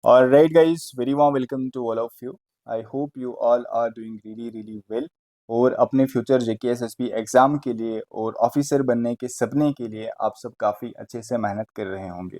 Alright, guys, very warm welcome to all of you. I hope you all are doing really well. और अपने future JKSSB exam के लिए और officer बनने के सपने के लिए आप सब काफ़ी अच्छे से मेहनत कर रहे होंगे।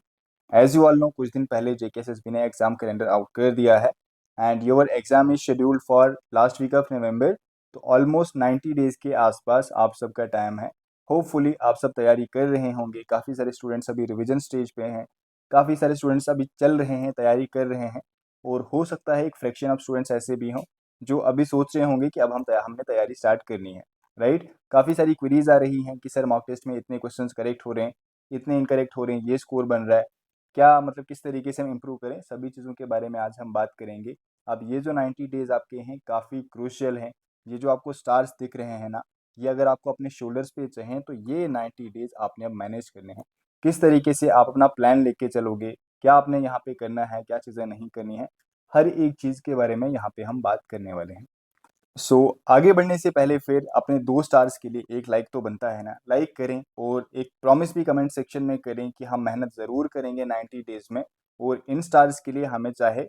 एज यू ऑल नो, कुछ दिन पहले जेकेएसएसबी ने एग्ज़ाम कैलेंडर आउट कर दिया है and your exam is scheduled for last week of November. तो ऑलमोस्ट 90 डेज़ के आसपास आप सबका टाइम है। होपफुली आप सब तैयारी कर रहे होंगे। काफ़ी सारे स्टूडेंट्स अभी रिविजन स्टेज पे हैं, काफ़ी सारे स्टूडेंट्स अभी चल रहे हैं, तैयारी कर रहे हैं, और हो सकता है एक फ्रैक्शन ऑफ स्टूडेंट्स ऐसे भी हों जो अभी सोच रहे होंगे कि अब हमने तैयारी स्टार्ट करनी है, राइट। काफ़ी सारी क्वेरीज आ रही हैं कि सर मॉक टेस्ट में इतने क्वेश्चंस करेक्ट हो रहे हैं, इतने इनकरेक्ट हो रहे हैं, ये स्कोर बन रहा है, क्या मतलब किस तरीके से हम इम्प्रूव करें, सभी चीज़ों के बारे में आज हम बात करेंगे। अब ये जो 90 डेज़ आपके हैं काफ़ी क्रूशियल हैं। ये जो आपको स्टार्स दिख रहे हैं ना, ये अगर आपको अपने शोल्डर्स पे चाहिए तो ये 90 डेज़ आपने अब मैनेज करने हैं। किस तरीके से आप अपना प्लान लेके चलोगे, क्या आपने यहाँ पे करना है, क्या चीज़ें नहीं करनी है, हर एक चीज़ के बारे में यहाँ पे हम बात करने वाले हैं। सो आगे बढ़ने से पहले फिर अपने 2 स्टार्स के लिए एक लाइक तो बनता है ना, लाइक करें और एक प्रॉमिस भी कमेंट सेक्शन में करें कि हम मेहनत ज़रूर करेंगे 90 डेज़ में, और इन स्टार्स के लिए हमें चाहे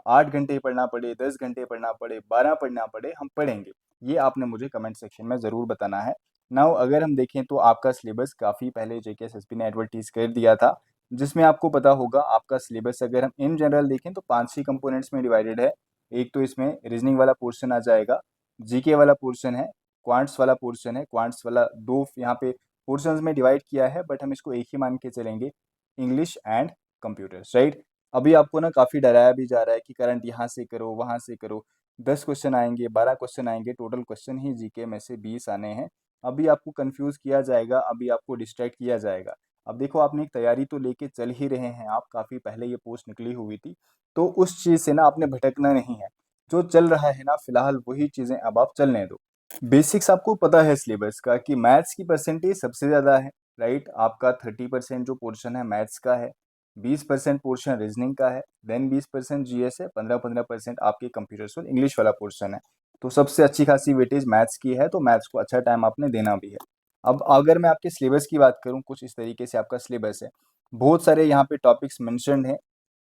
8 घंटे पढ़ना पड़े, 10 घंटे पढ़ना पड़े, 12 पढ़ना पड़े, हम पढ़ेंगे। ये आपने मुझे कमेंट सेक्शन में ज़रूर बताना है। नाउ अगर हम देखें तो आपका सिलेबस काफ़ी पहले जेकेएसएसबी ने एडवर्टाइज़ कर दिया था, जिसमें आपको पता होगा आपका सिलेबस अगर हम इन जनरल देखें तो 5-6 कंपोनेंट्स में डिवाइडेड है। एक तो इसमें रीजनिंग वाला पोर्शन आ जाएगा, जीके वाला पोर्शन है, क्वांट्स वाला पोर्शन है। क्वांट्स वाला 2 यहाँ पे पोर्शंस में डिवाइड किया है, बट हम इसको एक ही मान के चलेंगे, इंग्लिश एंड कंप्यूटर्स, राइट। अभी आपको ना काफ़ी डराया भी जा रहा है कि करंट यहाँ से करो, वहाँ से करो, 10 क्वेश्चन आएंगे, 12 क्वेश्चन आएंगे, टोटल क्वेश्चन ही जीके में से 20 आने हैं। अभी आपको कंफ्यूज किया जाएगा, अभी आपको डिस्ट्रैक्ट किया जाएगा। अब देखो, आपने एक तैयारी तो लेके चल ही रहे हैं, आप काफ़ी पहले ये पोस्ट निकली हुई थी, तो उस चीज़ से ना आपने भटकना नहीं है। जो चल रहा है ना फिलहाल, वही चीज़ें अब आप चलने दो। बेसिक्स आपको पता है सिलेबस का कि मैथ्स की परसेंटेज सबसे ज़्यादा है, राइट। आपका 30% जो पोर्शन है मैथ्स का है, 20% पोर्शन रीजनिंग का है, देन 20% जीएस है, 15-15% आपके कंप्यूटर्स और इंग्लिश वाला पोर्शन है। तो सबसे अच्छी खासी वेटेज मैथ्स की है, तो मैथ्स को अच्छा टाइम आपने देना भी है। अब अगर मैं आपके सिलेबस की बात करूँ, कुछ इस तरीके से आपका सिलेबस है। बहुत सारे यहाँ पे टॉपिक्स मेंशन्ड हैं,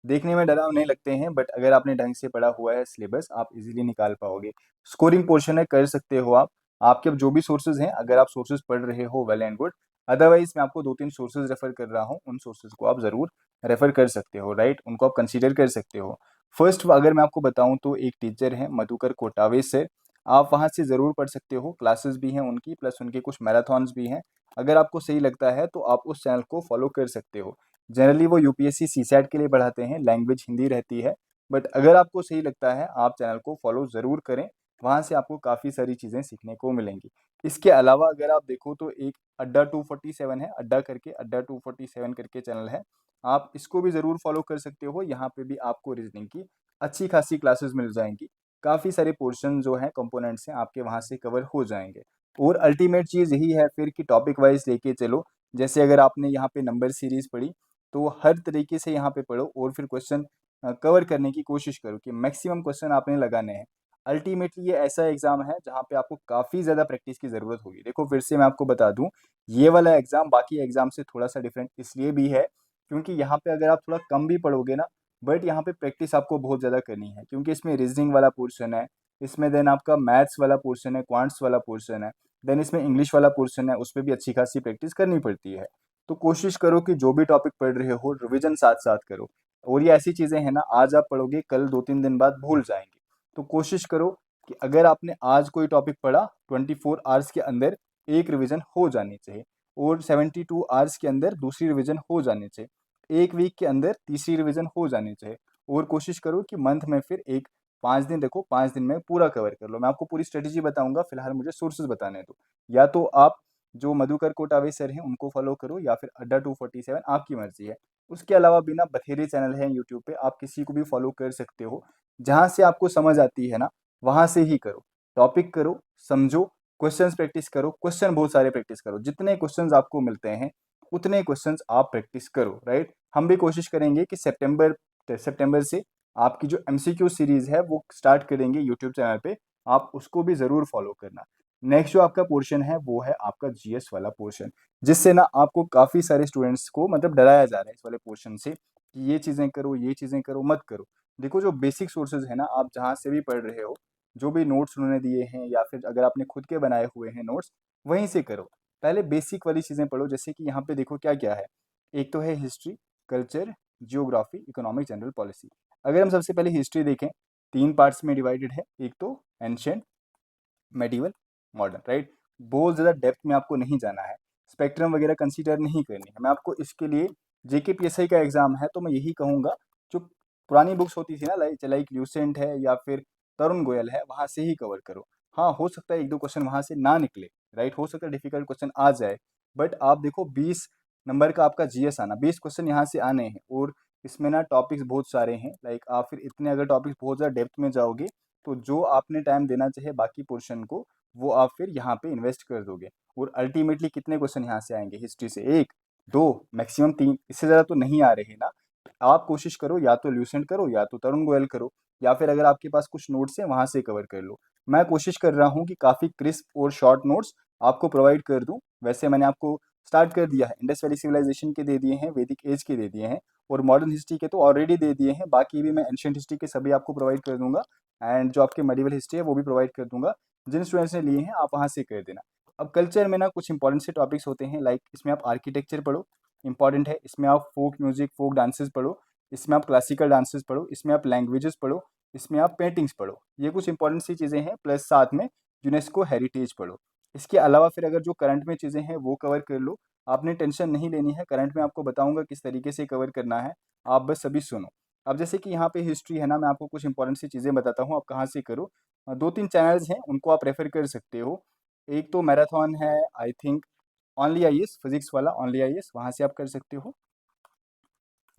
देखने में डरावने लगते हैं, बट अगर आपने ढंग से पढ़ा हुआ है सिलेबस, आप इजीली निकाल पाओगे। स्कोरिंग पोर्शन है, कर सकते हो आप। आपके जो भी सोर्सेज हैं, अगर आप सोर्सेज पढ़ रहे हो, वेल एंड गुड। अदरवाइज मैं आपको 2-3 सोर्सेज रेफर कर रहा हूँ, उन सोर्सेज को आप ज़रूर रेफर कर सकते हो, राइट। उनको आप कंसीडर कर सकते हो। फर्स्ट अगर मैं आपको बताऊँ तो एक टीचर है मधुकर कोटावे से, आप वहाँ से ज़रूर पढ़ सकते हो। क्लासेस भी हैं उनकी, प्लस उनके कुछ मैराथॉन्स भी हैं। अगर आपको सही लगता है तो आप उस चैनल को फॉलो कर सकते हो। जनरली वो यूपीएससी सीसैट के लिए पढ़ाते हैं, लैंग्वेज हिंदी रहती है, बट अगर आपको सही लगता है आप चैनल को फॉलो ज़रूर करें। वहाँ से आपको काफ़ी सारी चीज़ें सीखने को मिलेंगी। इसके अलावा अगर आप देखो तो एक अड्डा 247 है, अड्डा 247 करके चैनल है, आप इसको भी ज़रूर फॉलो कर सकते हो। यहाँ पे भी आपको रीजनिंग की अच्छी खासी क्लासेस मिल जाएंगी। काफ़ी सारे पोर्शन जो हैं, कंपोनेंट्स हैं, आपके वहाँ से कवर हो जाएंगे। और अल्टीमेट चीज़ यही है फिर कि टॉपिक वाइज लेके चलो। जैसे अगर आपने यहाँ पे नंबर सीरीज पढ़ी, तो हर तरीके से यहाँ पे पढ़ो और फिर क्वेश्चन कवर करने की कोशिश करो कि मैक्सिमम क्वेश्चन आपने लगाने हैं। अल्टीमेटली ये ऐसा एग्जाम है जहाँ पे आपको काफ़ी ज़्यादा प्रैक्टिस की ज़रूरत होगी। देखो, फिर से मैं आपको बता दूं, ये वाला एग्जाम बाकी एग्जाम से थोड़ा सा डिफरेंट इसलिए भी है क्योंकि यहाँ पे अगर आप थोड़ा कम भी पढ़ोगे ना, बट यहाँ पे प्रैक्टिस आपको बहुत ज़्यादा करनी है, क्योंकि इसमें रीजनिंग वाला पोर्शन है, इसमें देन आपका मैथ्स वाला पोर्शन है, क्वांट्स वाला पोर्शन है, देन इसमें इंग्लिश वाला पोर्शन है, उस पर भी अच्छी खासी प्रैक्टिस करनी पड़ती है। तो कोशिश करो कि जो भी टॉपिक पढ़ रहे हो रिवीजन साथ साथ करो। और ये ऐसी चीज़ें हैं ना, आज आप पढ़ोगे कल 2-3 दिन बाद भूल जाएंगे। तो कोशिश करो कि अगर आपने आज कोई टॉपिक पढ़ा, 24 आवर्स के अंदर एक रिवीजन हो जानी चाहिए, और 72 आवर्स के अंदर दूसरी रिवीजन हो जानी चाहिए, एक वीक के अंदर तीसरी रिवीजन हो जानी चाहिए। और कोशिश करो कि मंथ में फिर एक 5 दिन रखो, 5 दिन में पूरा कवर कर लो। मैं आपको पूरी स्ट्रेटेजी बताऊंगा, फिलहाल मुझे सोर्सेज बताने दो। या तो आप जो मधुकर कोटावे सर हैं उनको फॉलो करो, या फिर अड्डा 247, आपकी मर्जी है। उसके अलावा बिना बथेरे चैनल है यूट्यूब पे, आप किसी को भी फॉलो कर सकते हो। जहाँ से आपको समझ आती है ना, वहाँ से ही करो। टॉपिक करो, समझो, क्वेश्चंस प्रैक्टिस करो, क्वेश्चन बहुत सारे प्रैक्टिस करो, जितने क्वेश्चंस आपको मिलते हैं उतने क्वेश्चंस आप प्रैक्टिस करो, राइट। हम भी कोशिश करेंगे कि सितंबर से आपकी जो एमसीक्यू सीरीज है वो स्टार्ट करेंगे यूट्यूब चैनल पे, आप उसको भी ज़रूर फॉलो करना। नेक्स्ट जो आपका पोर्शन है वो है आपका जीएस वाला पोर्शन, जिससे ना आपको काफ़ी सारे स्टूडेंट्स को मतलब डराया जा रहा है इस वाले पोर्शन से कि ये चीज़ें करो, ये चीज़ें करो, मत करो। देखो जो बेसिक सोर्सेज़ है ना, आप जहाँ से भी पढ़ रहे हो, जो भी नोट्स उन्होंने दिए हैं या फिर अगर आपने खुद के बनाए हुए हैं नोट्स, वहीं से करो। पहले बेसिक वाली चीज़ें पढ़ो, जैसे कि यहाँ पे देखो क्या-क्या है। एक तो है history, culture, geography, economic, general policy. अगर हम सबसे पहले हिस्ट्री देखें, 3 पार्ट्स में डिवाइडेड है। एक तो एंशिएंट, मेडिवल, मॉडर्न, राइट? बहुत ज़्यादा डेप्थ में आपको नहीं जाना है, स्पेक्ट्रम वगैरह कंसीडर नहीं करनी है। मैं आपको इसके लिए जेकेपीएसआई का एग्ज़ाम है तो मैं यही कहूँगा, जो पुरानी बुक्स होती थी ना, लाइक लाइक ल्यूसेंट है या फिर तरुण गोयल है, वहाँ से ही कवर करो। हाँ, हो सकता है 1-2 क्वेश्चन वहाँ से ना निकले, राइट? हो सकता है डिफ़िकल्ट क्वेश्चन आ जाए, बट आप देखो 20 नंबर का आपका जीएस आना, 20 क्वेश्चन यहाँ से आने हैं और इसमें ना टॉपिक्स बहुत सारे हैं। लाइक आप फिर इतने अगर टॉपिक्स बहुत ज़्यादा डेप्थ में जाओगे, तो जो आपने टाइम देना चाहिए बाकी पोर्शन को, वो आप फिर यहाँ पे इन्वेस्ट कर दोगे। और अल्टीमेटली कितने क्वेश्चन यहाँ से आएंगे हिस्ट्री से? 1, 2, मैक्सिमम 3, इससे ज़्यादा तो नहीं आ रहे ना। आप कोशिश करो, या तो ल्यूसेंट करो या तो तरुण गोयल करो, या फिर अगर आपके पास कुछ नोट्स हैं वहाँ से कवर कर लो। मैं कोशिश कर रहा हूँ कि काफ़ी क्रिस्प और शॉर्ट नोट्स आपको प्रोवाइड कर दूँ। वैसे मैंने आपको स्टार्ट कर दिया है, इंडस वैली सिविलाइजेशन के दे दिए हैं, वैदिक एज के दे दिए हैं और मॉडर्न हिस्ट्री के तो ऑलरेडी दे दिए हैं। बाकी भी मैं एंशिएंट हिस्ट्री के सभी आपको प्रोवाइड कर दूंगा एंड जो आपके मेडिवल हिस्ट्री है वो भी प्रोवाइड कर दूंगा। जिन स्टूडेंट्स ने लिए हैं आप वहाँ से कर देना। अब कल्चर में ना कुछ इंपॉर्टेंट से टॉपिक्स होते हैं, लाइक इसमें आप आर्किटेक्चर पढ़ो, इंपॉर्टेंट है। इसमें आप फोक म्यूजिक, फोक डांसेस पढ़ो, इसमें आप क्लासिकल डांसेस पढ़ो, इसमें आप लैंग्वेजेस पढ़ो, इसमें आप पेंटिंग्स पढ़ो। ये कुछ इंपॉर्टेंट सी चीज़ें हैं, प्लस साथ में यूनेस्को हेरिटेज पढ़ो। इसके अलावा फिर अगर जो करंट में चीज़ें हैं वो कवर कर लो। आपने टेंशन नहीं लेनी है, करंट में आपको बताऊंगा किस तरीके से कवर करना है, आप बस सभी सुनो। अब जैसे कि यहाँ पे हिस्ट्री है ना, मैं आपको कुछ इंपॉर्टेंट सी चीज़ें बताता हूँ, आप कहाँ से करो। 2-3 चैनल्स हैं, उनको आप रेफर कर सकते हो। एक तो मैराथन है, I think only IAS, physics वाला ओनली आईएएस, वहाँ से आप कर सकते हो,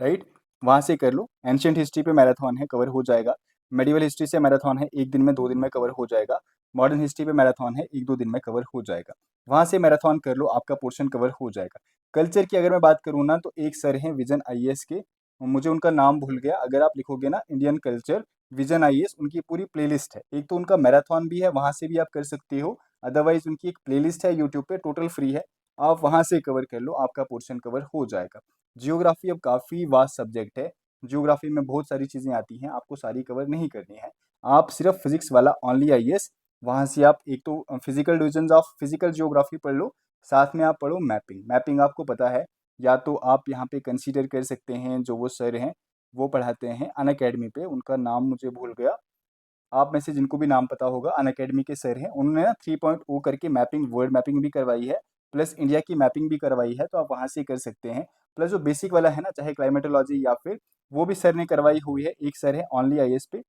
राइट? वहाँ से कर लो। एंशियंट हिस्ट्री पे मैराथन है, कवर हो जाएगा। मेडिवल हिस्ट्री से मैराथन है, 1 दिन में 2 दिन में कवर हो जाएगा। मॉडर्न हिस्ट्री पे मैराथन है, 1-2 दिन में कवर हो जाएगा। वहाँ से मैराथन कर लो, आपका पोर्शन कवर हो जाएगा। कल्चर की अगर मैं बात करूँ ना, तो एक सर हैं विजन आईएएस के, मुझे उनका नाम भूल गया। अगर आप लिखोगे ना इंडियन कल्चर विजन आईएएस, उनकी पूरी प्लेलिस्ट है। एक तो उनका मैराथन भी है, वहाँ से भी आप कर सकते हो। अदरवाइज उनकी एक प्लेलिस्ट है यूट्यूब पे, टोटल फ्री है, आप वहाँ से कवर कर लो, आपका पोर्शन कवर हो जाएगा। जियोग्राफी अब काफ़ी वास्ट सब्जेक्ट है, जियोग्राफी में बहुत सारी चीज़ें आती हैं, आपको सारी कवर नहीं करनी है। आप सिर्फ फिजिक्स वाला ओनली आईएएस, वहाँ से आप एक तो physical divisions of physical geography पढ़ लो, साथ में आप पढ़ो मैपिंग। मैपिंग आपको पता है, या तो आप यहाँ पे कंसीडर कर सकते हैं, जो वो सर हैं वो पढ़ाते हैं अनअकैडमी पे, उनका नाम मुझे भूल गया। आप में से जिनको भी नाम पता होगा, अनअकैडमी के सर हैं, उन्होंने ना 3.0 करके मैपिंग, वर्ल्ड मैपिंग भी करवाई है, प्लस इंडिया की मैपिंग भी करवाई है, तो आप वहाँ से कर सकते हैं। प्लस जो बेसिक वाला है ना, चाहे क्लाइमेटोलॉजी या फिर, वो भी सर ने करवाई हुई है, एक सर है ओनली आईएएस पे,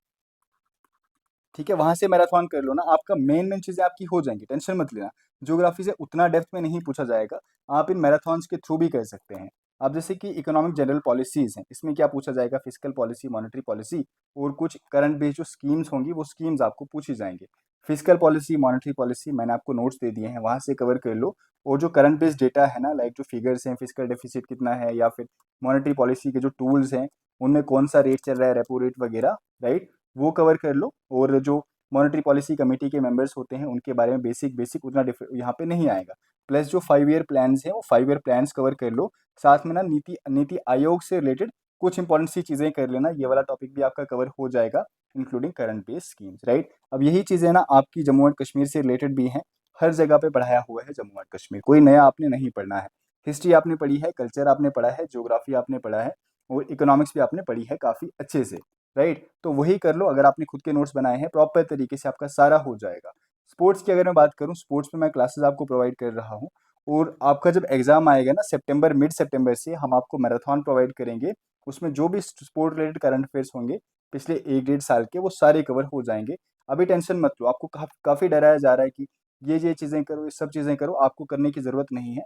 ठीक है? वहाँ से मैराथन कर लो ना, आपका मेन चीज़ें आपकी हो जाएंगी, टेंशन मत लेना। ज्योग्राफी से उतना डेप्थ में नहीं पूछा जाएगा, आप इन मैराथन्स के थ्रू भी कर सकते हैं। अब जैसे कि इकोनॉमिक जनरल पॉलिसीज़ हैं, इसमें क्या पूछा जाएगा? फिजिकल पॉलिसी, मॉनेटरी पॉलिसी और कुछ करंट बेस्ड जो स्कीम्स होंगी, वो स्कीम्स आपको पूछी जाएंगी। फिजिकल पॉलिसी, मॉनेटरी पॉलिसी मैंने आपको नोट्स दे दिए हैं, वहाँ से कवर कर लो। और जो करंट बेस्ड डेटा है ना, लाइक जो फिगर्स हैं, फिजिकल डेफिसिट कितना है, या फिर मॉनेटरी पॉलिसी के जो टूल्स हैं, उनमें कौन सा रेट चल रहा है, रेपो रेट वगैरह, राइट? वो कवर कर लो। और जो मॉनेटरी पॉलिसी कमेटी के मेंबर्स होते हैं, उनके बारे में बेसिक बेसिक उतना यहाँ पे नहीं आएगा। प्लस जो 5 ईयर प्लान्स हैं, वो 5 ईयर प्लान्स कवर कर लो। साथ में ना नीति नीति आयोग से रिलेटेड कुछ इंपॉर्टेंट सी चीज़ें कर लेना, ये वाला टॉपिक भी आपका कवर हो जाएगा, including current based schemes, right? अब यही चीज़ें ना आपकी जम्मू एंड कश्मीर से रिलेटेड भी हैं, हर जगह पे पढ़ाया हुआ है जम्मू एंड कश्मीर, कोई नया आपने नहीं पढ़ना है। हिस्ट्री आपने पढ़ी है, कल्चर आपने पढ़ा है, ज्योग्राफी आपने पढ़ा है और इकोनॉमिक्स भी आपने पढ़ी है काफ़ी अच्छे से, राइट? तो वही कर लो, अगर आपने खुद के नोट्स बनाए हैं प्रॉपर तरीके से, आपका सारा हो जाएगा। स्पोर्ट्स की अगर मैं बात करूँ, स्पोर्ट्स में मैं क्लासेस आपको प्रोवाइड कर रहा हूँ और आपका जब एग्जाम आएगा ना सितंबर, मिड सितंबर से हम आपको मैराथन प्रोवाइड करेंगे। उसमें जो भी स्पोर्ट रिलेटेड करंट अफेयर्स होंगे पिछले 1-1.5 साल के, वो सारे कवर हो जाएंगे। अभी टेंशन मत लो, आपको काफ़ी डराया जा रहा है कि ये चीज़ें करो, ये सब चीज़ें करो, आपको करने की ज़रूरत नहीं है।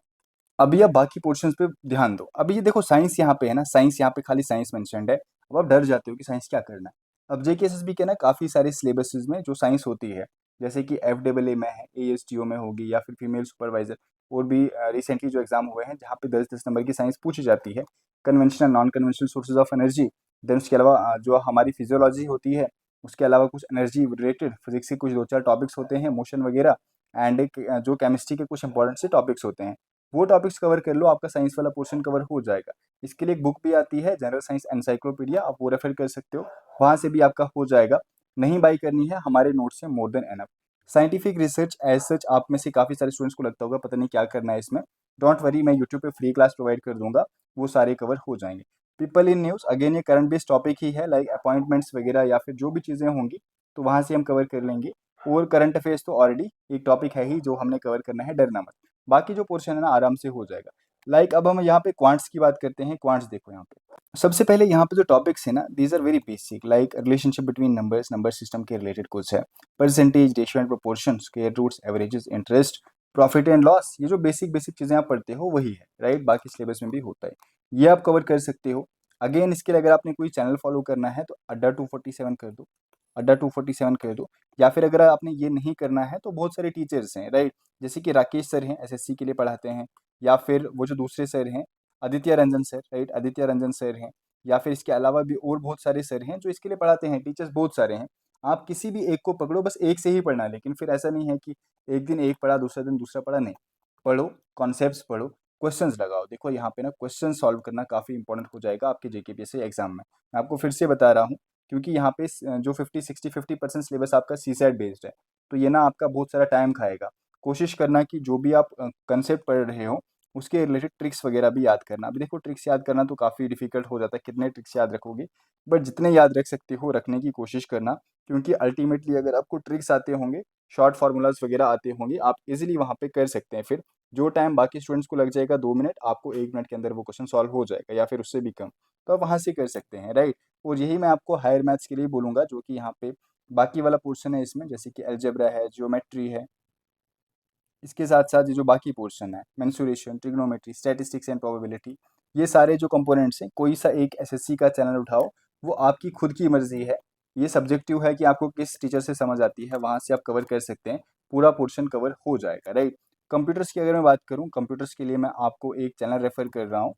अभी आप बाकी पोर्शंस पे ध्यान दो। अभी ये देखो साइंस यहाँ पे है ना, साइंस यहाँ पे खाली साइंस मेंशन्ड है। अब आप डर जाते हो कि साइंस क्या करना है। अब जेकेएसएसबी के ना काफ़ी सारे सिलेबसेस में जो साइंस होती है, जैसे कि एफडब्ल्यूए में है, एएसटीओ में होगी, या फिर फीमेल सुपरवाइजर, और भी रिसेंटली जो एग्जाम हुए हैं जहाँ पे 10-10 नंबर की साइंस पूछी जाती है। Conventional, non conventional sources of energy, then उसके अलावा जो हमारी फिजियोलॉजी होती है, उसके अलावा कुछ एनर्जी रिलेटेड फिजिक्स के कुछ 2-4 टॉपिक्स होते हैं, मोशन वगैरह, एंड एक जो केमिस्ट्री के कुछ इंपॉर्टेंट से टॉपिक्स होते हैं। वो टॉपिक्स कवर कर लो, आपका साइंस वाला पोर्शन कवर हो जाएगा। इसके लिए एक बुक भी आती है, जनरल साइंस एनसाइक्लोपीडिया, आप वो रेफर कर सकते हो, वहाँ से भी आपका हो जाएगा। नहीं बाई करनी है, हमारे नोट्स से more than enough. Scientific research as such आप में से काफ़ी सारे स्टूडेंट्स को लगता होगा पता नहीं क्या करना है इसमें, डोंट वरी, मैं यूट्यूब पे फ्री क्लास प्रोवाइड कर दूंगा, वो सारे कवर हो जाएंगे। पीपल इन न्यूज़, अगेन ये करंट बेस्ड टॉपिक ही है, लाइक अपॉइंटमेंट्स वगैरह या फिर जो भी चीज़ें होंगी तो वहाँ से हम कवर कर लेंगे। और करंट अफेयर्स तो ऑलरेडी एक टॉपिक है ही जो हमने कवर करना है, डरना मत। बाकी जो पोर्शन है ना आराम से हो जाएगा। लाइक अब हम यहाँ पे क्वांट्स की बात करते हैं। क्वांट्स देखो यहाँ पे सबसे पहले यहाँ पे जो टॉपिक्स है ना, these are very basic, like relationship between numbers, number system के रिलेटेड कुछ है, percentage, ratio and proportion, square roots, averages, interest, profit and loss, ये जो बेसिक बेसिक चीजें आप पढ़ते हो वही है, राइट। बाकी सिलेबस में भी होता है, ये आप कवर कर सकते हो। अगेन इसके लिए अगर आपने कोई चैनल फॉलो करना है तो अड्डा 247 कर दो, अड्डा 247 कर दो। या फिर अगर आपने ये नहीं करना है तो बहुत सारे टीचर्स हैं, राइट, जैसे कि राकेश सर हैं, एसएससी के लिए पढ़ाते हैं, या फिर वो जो दूसरे सर हैं Aditya Ranjan sir, right, Aditya Ranjan sir हैं, या फिर इसके अलावा भी और बहुत सारे सर हैं जो इसके लिए पढ़ाते हैं, टीचर्स बहुत सारे हैं। आप किसी भी एक को पकड़ो, बस एक से ही पढ़ना, लेकिन फिर ऐसा नहीं है कि एक दिन एक पढ़ा दूसरा दिन दूसरा पढ़ा, नहीं। पढ़ो, कॉन्सेप्ट्स पढ़ो, क्वेश्चंस लगाओ। देखो यहाँ पे ना क्वेश्चन सॉल्व करना काफ़ी इंपॉर्टेंट हो जाएगा आपके जेकेपीएससी एग्जाम में। मैं आपको फिर से बता रहा हूँ, क्योंकि यहाँ पे जो 50-60-50% सिलेबस आपका सीसैट बेस्ड है, तो ये ना आपका बहुत सारा टाइम खाएगा। कोशिश करना कि जो भी आप कंसेप्ट पढ़ रहे हो उसके रिलेटेड ट्रिक्स वगैरह भी याद करना। अभी देखो ट्रिक्स याद करना तो काफ़ी डिफिकल्ट हो जाता है, कितने ट्रिक्स याद रखोगे, बट जितने याद रख सकते हो रखने की कोशिश करना, क्योंकि अल्टीमेटली अगर आपको ट्रिक्स आते होंगे, शॉर्ट फार्मूलाज वगैरह आते होंगे, आप इजीली वहाँ पे कर सकते हैं। फिर जो टाइम बाकी स्टूडेंट्स को लग जाएगा 2 मिनट, आपको 1 मिनट के अंदर वो क्वेश्चन सॉल्व हो जाएगा या फिर उससे भी कम, तो आप वहाँ से कर सकते हैं, राइट। और यही मैं आपको हायर मैथ्स के लिए बोलूँगा, जो कि यहाँ पे बाकी वाला पोर्शन है इसमें, जैसे कि अलजेब्रा है, ज्योमेट्री है, इसके साथ साथ ये जो बाकी पोर्शन है, mensuration, trigonometry, statistics and probability, ये सारे जो कंपोनेंट्स हैं, कोई सा एक एसएससी का चैनल उठाओ, वो आपकी खुद की मर्जी है। ये सब्जेक्टिव है कि आपको किस टीचर से समझ आती है, वहाँ से आप कवर कर सकते हैं, पूरा पोर्शन कवर हो जाएगा, राइट। कंप्यूटर्स की अगर मैं बात करूँ, कंप्यूटर्स के लिए मैं आपको एक चैनल रेफर कर रहा हूँ,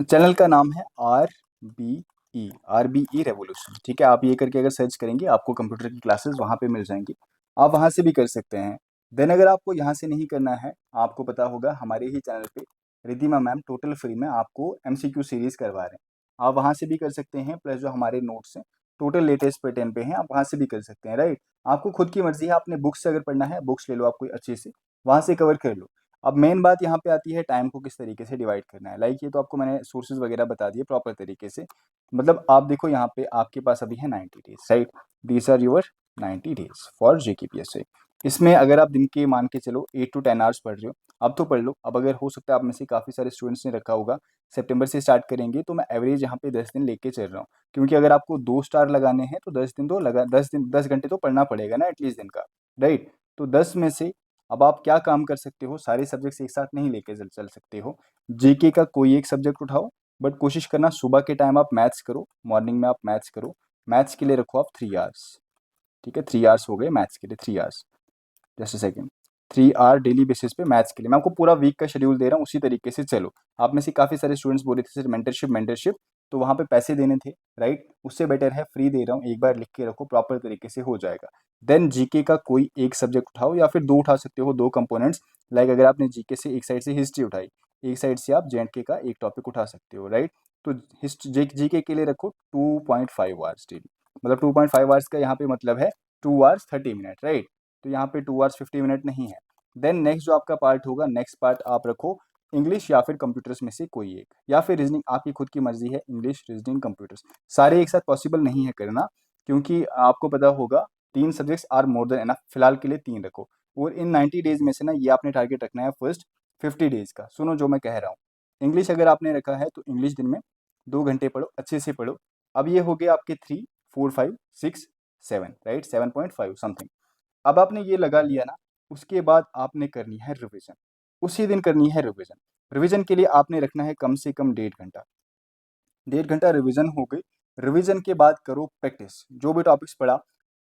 चैनल का नाम है आर बी ई रेवोल्यूशन, ठीक है। आप ये करके अगर सर्च करेंगे आपको कंप्यूटर की क्लासेस वहाँ पे मिल जाएंगी, आप वहाँ से भी कर सकते हैं। देन अगर आपको यहाँ से नहीं करना है, आपको पता होगा हमारे ही चैनल पे रिधिमा मैम टोटल फ्री में आपको एमसीक्यू सीरीज करवा रहे हैं, आप वहाँ से भी कर सकते हैं। प्लस जो हमारे नोट्स हैं टोटल लेटेस्ट पैटर्न पे हैं, आप वहाँ से भी कर सकते हैं, राइट। आपको खुद की मर्जी है, आपने बुक्स से अगर पढ़ना है बुक्स ले लो आप कोई अच्छी से, वहाँ से कवर कर लो। अब मेन बात यहाँ पे आती है टाइम को किस तरीके से डिवाइड करना है। लाइक ये तो आपको मैंने सोर्सेज वगैरह बता दिए प्रॉपर तरीके से। मतलब आप देखो यहाँ पे आपके पास अभी है 90 days, right, these are your 90 days for JKPSC. इसमें अगर आप दिन के मान के चलो 8 to 10 आवर्स पढ़ रहे हो, अब तो पढ़ लो। अब अगर हो सकता है आप में से काफ़ी सारे स्टूडेंट्स ने रखा होगा सितंबर से स्टार्ट करेंगे, तो मैं एवरेज यहाँ पे 10 दिन लेके चल रहा हूँ, क्योंकि अगर आपको 2 स्टार लगाने हैं तो 10 दिन तो लगा 10 घंटे तो पढ़ना पड़ेगा ना एटलीस्ट दिन का, राइट। तो 10 में से अब आप क्या काम कर सकते हो, सारे सब्जेक्ट्स एक साथ नहीं लेके चल सकते हो, जीके का कोई एक सब्जेक्ट उठाओ, बट कोशिश करना सुबह के टाइम आप मैथ्स करो, मॉर्निंग में आप मैथ्स करो। मैथ्स के लिए रखो आप 3 आवर्स, ठीक है, 3 आवर्स हो गए मैथ्स के लिए, 3 hours, just a second, 3 hour daily basis पे मैथ्स के लिए। मैं आपको पूरा वीक का शेड्यूल दे रहा हूँ, उसी तरीके से चलो। आप में से काफ़ी सारे स्टूडेंट्स बोल रहे थे सर मेंटरशिप मेंटरशिप, तो वहाँ पे पैसे देने थे, राइट, उससे बेटर है फ्री दे रहा हूँ, एक बार लिख के रखो, प्रॉपर तरीके से हो जाएगा। देन जीके का कोई एक सब्जेक्ट उठाओ, या फिर दो उठा सकते हो, दो कंपोनेंट्स। लाइक अगर आपने जीके से एक साइड से हिस्ट्री उठाई, एक साइड से आप जेएंडके का एक टॉपिक उठा सकते हो, राइट। तो जीके के लिए रखो 2.5 आवर्स डेली, मतलब 2.5 आवर्स का यहाँ पे मतलब है 2 आवर्स 30 मिनट, राइट। तो यहाँ पे 2 आवर्स 50 मिनट नहीं है। देन नेक्स्ट जो आपका पार्ट होगा, नेक्स्ट पार्ट आप रखो इंग्लिश या फिर कंप्यूटर्स में से कोई एक, या फिर रीजनिंग, आपकी खुद की मर्जी है, इंग्लिश, रीजनिंग, कंप्यूटर्स। सारे एक साथ पॉसिबल नहीं है करना, क्योंकि आपको पता होगा 3 subjects are more than enough, फिलहाल के लिए 3 रखो। और इन 90 डेज में से ना ये आपने टारगेट रखना है फर्स्ट 50 डेज का। सुनो जो मैं कह रहा हूँ, इंग्लिश अगर आपने रखा है तो इंग्लिश दिन में 2 घंटे पढ़ो, अच्छे से पढ़ो। अब ये हो गए आपके 3, 4, 5, 6, 7, राइट, 7.5 समथिंग। अब आपने ये लगा लिया ना, उसके बाद आपने करनी है रिवीजन, उसी दिन करनी है रिवीजन। रिवीजन के लिए आपने रखना है कम से कम 1.5 घंटा, 1.5 घंटा रिवीजन हो गई। रिवीजन के बाद करो प्रैक्टिस, जो भी टॉपिक्स पढ़ा,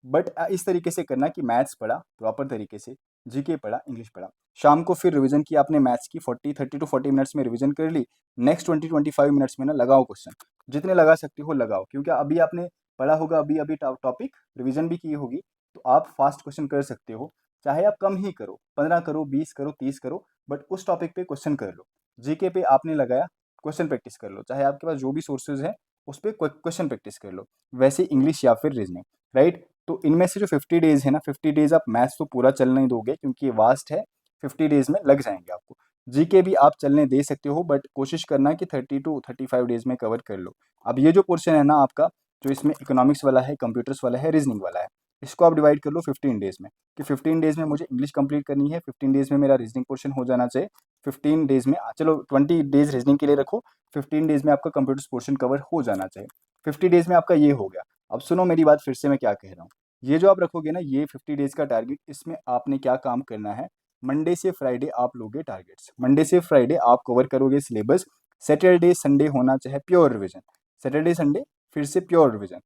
बट इस तरीके से करना कि मैथ्स पढ़ा प्रॉपर तरीके से, जीके पढ़ा, इंग्लिश पढ़ा, शाम को फिर रिवीजन की आपने मैथ्स की 30 to 40 मिनट्स में रिवीजन कर ली। नेक्स्ट 20-25 मिनट्स में ना लगाओ क्वेश्चन, जितने लगा सकते हो लगाओ, क्योंकि अभी आपने पढ़ा होगा, अभी अभी टॉपिक रिवीजन भी की होगी, तो आप फास्ट क्वेश्चन कर सकते हो। चाहे आप कम ही करो, 15 करो, 20 करो, 30 करो, बट उस टॉपिक पे क्वेश्चन कर लो। जीके पे आपने लगाया, क्वेश्चन प्रैक्टिस कर लो, चाहे आपके पास जो भी सोर्सेज हैं उस पर क्वेश्चन प्रैक्टिस कर लो। वैसे इंग्लिश या फिर रीजनिंग, राइट। तो इनमें से जो 50 डेज है ना, 50 डेज आप मैथ्स तो पूरा चलने ही दोगे क्योंकि ये वास्ट है, 50 डेज में लग जाएंगे आपको। जीके भी आप चलने दे सकते हो, बट कोशिश करना कि 30 टू 35 डेज में कवर कर लो। अब ये जो पोर्शन है ना आपका, जो इसमें इकोनॉमिक्स वाला है, कंप्यूटर्स वाला है, रीजनिंग वाला है, इसको आप डिवाइड कर लो 15 डेज में, कि 15 डेज में मुझे इंग्लिश कंप्लीट करनी है, 15 डेज में मेरा रीजनिंग पोर्शन हो जाना चाहिए, 15 डेज में, चलो 20 डेज रीजनिंग के लिए रखो, 15 डेज में आपका कंप्यूटर्स पोर्शन कवर हो जाना चाहिए। 50 डेज में आपका ये हो गया। अब सुनो मेरी बात फिर से, मैं क्या कह रहा हूँ। ये जो आप रखोगे ना, ये 50 डेज का टारगेट, इसमें आपने क्या काम करना है, मंडे से फ्राइडे आप लोगे टारगेट्स, मंडे से फ्राइडे आप कवर करोगे सिलेबस। सैटरडे संडे होना चाहे प्योर रिविजन, सैटरडे संडे फिर से प्योर रिविजन,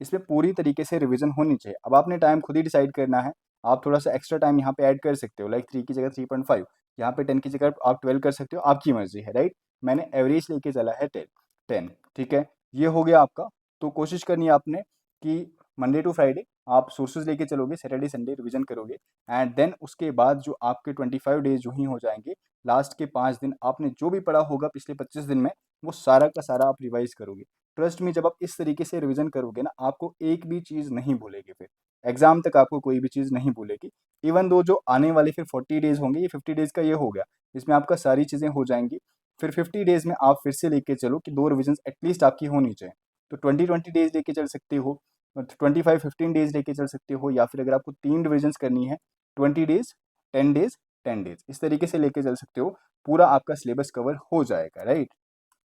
इसमें पूरी तरीके से रिवीजन होनी चाहिए। अब आपने टाइम खुद ही डिसाइड करना है, आप थोड़ा सा एक्स्ट्रा टाइम यहाँ पे ऐड कर सकते हो, लाइक 3 की जगह 3.5, यहाँ पे 10 की जगह आप 12 कर सकते हो, आपकी मर्जी है, राइट। मैंने एवरेज लेके चला है 10, ठीक है। ये हो गया आपका। तो कोशिश करनी है आपने कि मंडे टू फ्राइडे आप सोर्सेज लेके चलोगे, सैटरडे संडे रिवीजन करोगे, एंड देन उसके बाद जो आपके 25 डेज जो ही हो जाएंगे, लास्ट के 5 दिन आपने जो भी पढ़ा होगा पिछले 25 दिन में, वो सारा का सारा आप रिवाइज करोगे। ट्रस्ट में, जब आप इस तरीके से रिवीजन करोगे ना, आपको एक भी चीज़ नहीं भूलेगी, फिर एग्जाम तक आपको कोई भी चीज़ नहीं भूलेगी। इवन दो जो आने वाले फिर 40 डेज होंगे, ये 50 डेज का ये हो गया, इसमें आपका सारी चीज़ें हो जाएंगी। फिर 50 डेज में आप फिर से लेके चलो कि 2 रिविजन एटलीस्ट आपकी होनी चाहिए। तो 20 डेज लेके चल सकते हो, 15 डेज लेके चल सकते हो, या फिर अगर आपको 3 रिविजन करनी है, 20 डेज, 10 डेज, 10 डेज, इस तरीके से लेके चल सकते हो। पूरा आपका सिलेबस कवर हो जाएगा, राइट।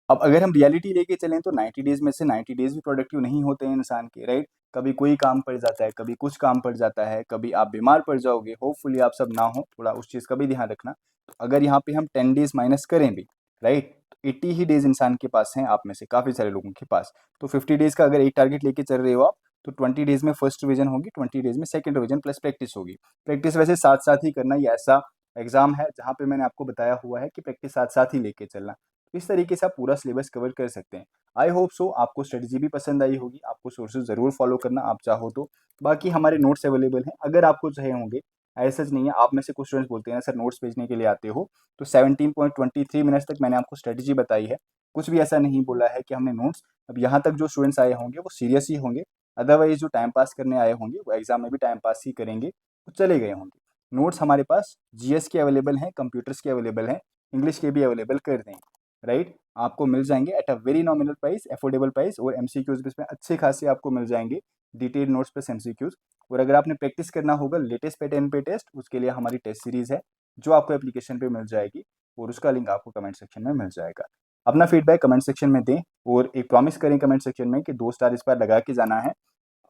अब अगर हम रियलिटी लेके चलें तो 90 डेज में से 90 डेज भी प्रोडक्टिव नहीं होते हैं इंसान के, राइट। कभी कोई काम पड़ जाता है, कभी कुछ काम पड़ जाता है, कभी आप बीमार पड़ जाओगे, होपफुली आप सब ना हो, थोड़ा उस चीज़ का भी ध्यान रखना। तो अगर यहाँ पे हम 10 डेज माइनस करें भी, राइट, तो 80 ही डेज इंसान के पास हैं, आप में से काफ़ी सारे लोगों के पास। तो 50 डेज का अगर एक टारगेट लेके चल रहे हो आप, तो 20 डेज में फर्स्ट रिवीजन होगी, 20 डेज में सेकंड रिवीजन प्लस प्रैक्टिस होगी। प्रैक्टिस वैसे साथ साथ ही करना, ये ऐसा एग्जाम है जहाँ पे मैंने आपको बताया हुआ है कि प्रैक्टिस साथ साथ ही लेके चलना। इस तरीके से आप पूरा सिलेबस कवर कर सकते हैं। आई होप सो आपको स्ट्रेटजी भी पसंद आई होगी, आपको सोर्सेज ज़रूर फॉलो करना आप चाहो तो। बाकी हमारे नोट्स अवेलेबल हैं, अगर आपको चाहिए होंगे। ऐसा नहीं है, आप में से कुछ स्टूडेंट्स बोलते हैं सर नोट्स भेजने के लिए आते हो, तो 17.23 मिनट्स तक मैंने आपको स्ट्रेटजी बताई है। कुछ भी ऐसा नहीं बोला है कि हमने नोट्स, अब यहाँ तक जो स्टूडेंट्स आए होंगे वो सीरियस ही होंगे, अदरवाइज जो टाइम पास करने आए होंगे वो एग्जाम में भी टाइम पास ही करेंगे, वो चले गए होंगे। नोट्स हमारे पास जीएस के अवेलेबल हैं, कंप्यूटर्स के अवेलेबल हैं, इंग्लिश के भी अवेलेबल कर देंगे, राइट। आपको मिल जाएंगे at a very nominal price, affordable price, और एमसीक्यूज भी इसमें अच्छे खासे आपको मिल जाएंगे, डिटेल नोट्स प्लस एमसीक्यूज। और अगर आपने प्रैक्टिस करना होगा लेटेस्ट पैटर्न पे टेस्ट, उसके लिए हमारी टेस्ट सीरीज है जो आपको एप्लीकेशन पे मिल जाएगी, और उसका लिंक आपको कमेंट सेक्शन में मिल जाएगा। अपना फीडबैक कमेंट सेक्शन में दें, और एक प्रॉमिस करें कमेंट सेक्शन में कि 2 स्टार इस बार लगा के जाना है।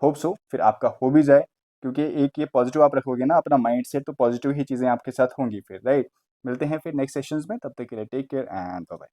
होप सो फिर आपका हो भी जाए, क्योंकि एक ये पॉजिटिव आप रखोगे ना अपना माइंड सेट, तो पॉजिटिव ही चीज़ें आपके साथ होंगी फिर, राइट। मिलते हैं फिर नेक्स्ट सेशंस में, तब तक के लिए take care and bye bye.